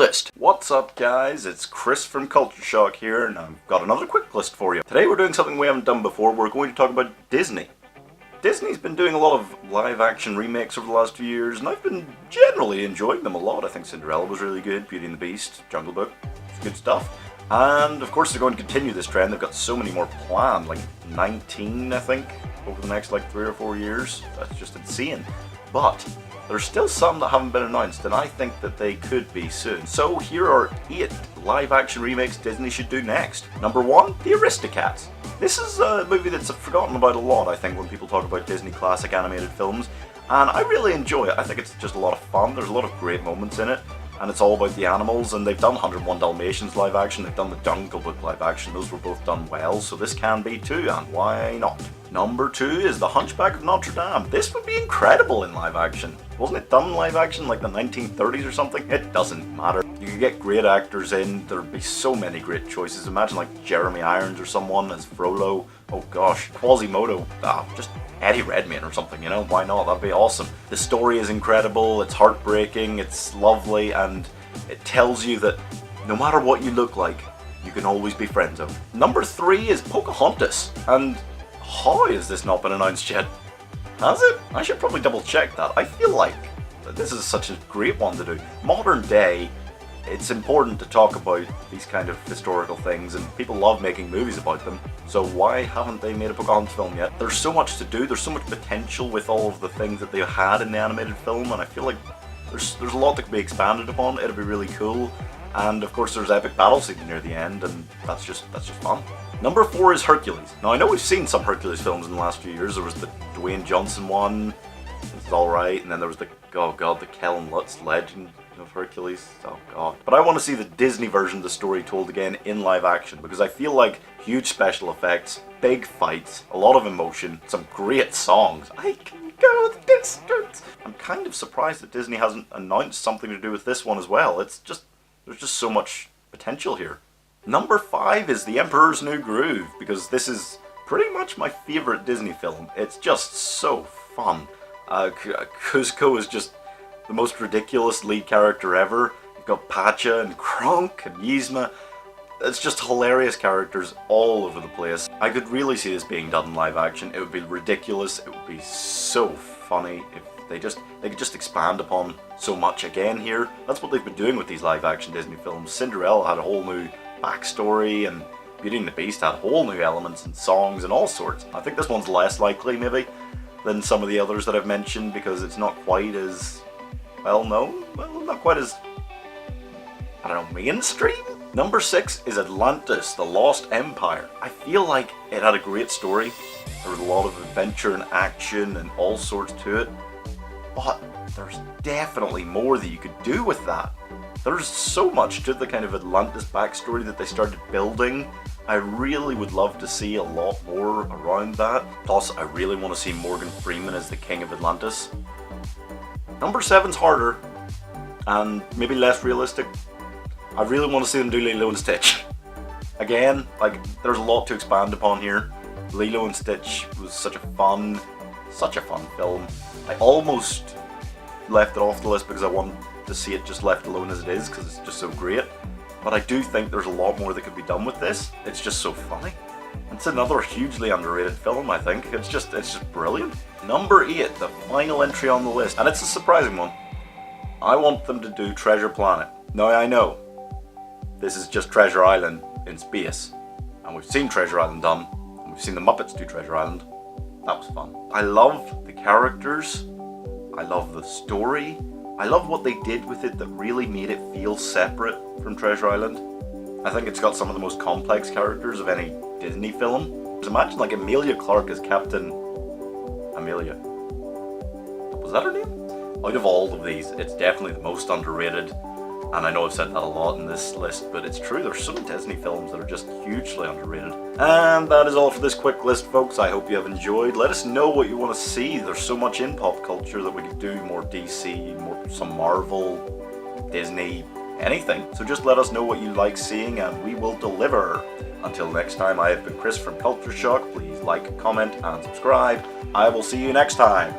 list. What's up guys, it's Chris from Culture Shock here, and I've got another quick list for you. Today we're doing something we haven't done before. We're going to talk about Disney. Disney's been doing a lot of live action remakes over the last few years, and I've been generally enjoying them a lot. I think Cinderella was really good, Beauty and the Beast, Jungle Book, it's good stuff. And of course they're going to continue this trend. They've got so many more planned, like 19 I think, over the next like 3 or 4 years. That's just insane. But there's still some that haven't been announced, and I think that they could be soon. So here are 8 live-action remakes Disney should do next. Number 1, The Aristocats. This is a movie that's forgotten about a lot, I think, when people talk about Disney classic animated films, and I really enjoy it. I think it's just a lot of fun. There's a lot of great moments in it, and it's all about the animals, and they've done 101 Dalmatians live action, they've done the Jungle Book live action. Those were both done well, so this can be too, and why not? Number 2 is The Hunchback of Notre Dame. This would be incredible in live action. Wasn't it done in live action like the 1930s or something? It doesn't matter. You could get great actors in. There'd be so many great choices. Imagine like Jeremy Irons or someone as Frollo. Oh gosh, Quasimodo. Just Eddie Redmayne or something, you know? Why not? That'd be awesome. The story is incredible, it's heartbreaking, it's lovely, and it tells you that no matter what you look like, you can always be friendzoned. Number 3 is Pocahontas, and how has this not been announced yet? Has it? I should probably double check that. I feel like this is such a great one to do. Modern day, it's important to talk about these kind of historical things, and people love making movies about them. So why haven't they made a Pocahontas film yet? There's so much to do, there's so much potential with all of the things that they had in the animated film, and I feel like there's a lot that could be expanded upon. It'll be really cool. And of course there's epic battle scene near the end, and that's just fun. Number 4 is Hercules. Now I know we've seen some Hercules films in the last few years. There was the Dwayne Johnson one, it's alright, and then there was the, oh god, the Kellen Lutz Legend of Hercules, oh god. But I want to see the Disney version of the story told again in live action, because I feel like huge special effects, big fights, a lot of emotion, some great songs. I can go the distance. I'm kind of surprised that Disney hasn't announced something to do with this one as well. There's just so much potential here. Number 5 is The Emperor's New Groove, because this is pretty much my favourite Disney film. It's just so fun. Kuzco is just the most ridiculous lead character ever. You've got Pacha and Kronk and Yzma. It's just hilarious characters all over the place. I could really see this being done in live action. It would be ridiculous. It would be so funny if they could just expand upon so much again here. That's what they've been doing with these live action Disney films. Cinderella had a whole new backstory, and Beauty and the Beast had whole new elements and songs and all sorts. I think this one's less likely maybe than some of the others that I've mentioned, because it's not quite as well known. Well, not quite as, I don't know, mainstream? Number 6 is Atlantis, The Lost Empire. I feel like it had a great story. There was a lot of adventure and action and all sorts to it. But there's definitely more that you could do with that. There's so much to the kind of Atlantis backstory that they started building. I really would love to see a lot more around that. Plus, I really want to see Morgan Freeman as the King of Atlantis. Number 7's harder, and maybe less realistic. I really want to see them do Lilo and Stitch. Again, like, there's a lot to expand upon here. Lilo and Stitch was such a fun film. I almost left it off the list because I wanted to see it just left alone as it is, because it's just so great. But I do think there's a lot more that could be done with this. It's just so funny. It's another hugely underrated film, I think. It's just brilliant. Number 8, the final entry on the list, and it's a surprising one. I want them to do Treasure Planet. Now I know, this is just Treasure Island in space, and we've seen Treasure Island done, and we've seen the Muppets do Treasure Island. That was fun. I love the characters, I love the story, I love what they did with it that really made it feel separate from Treasure Island. I think it's got some of the most complex characters of any Disney film. Just imagine like Emilia Clarke as Captain Amelia. Was that her name? Out of all of these, it's definitely the most underrated. And I know I've said that a lot in this list, but it's true, there's some Disney films that are just hugely underrated. And that is all for this quick list, folks. I hope you have enjoyed. Let us know what you want to see. There's so much in pop culture that we could do more DC, some Marvel, Disney, anything. So just let us know what you like seeing, and we will deliver. Until next time, I have been Chris from Culture Shock. Please like, comment, and subscribe. I will see you next time.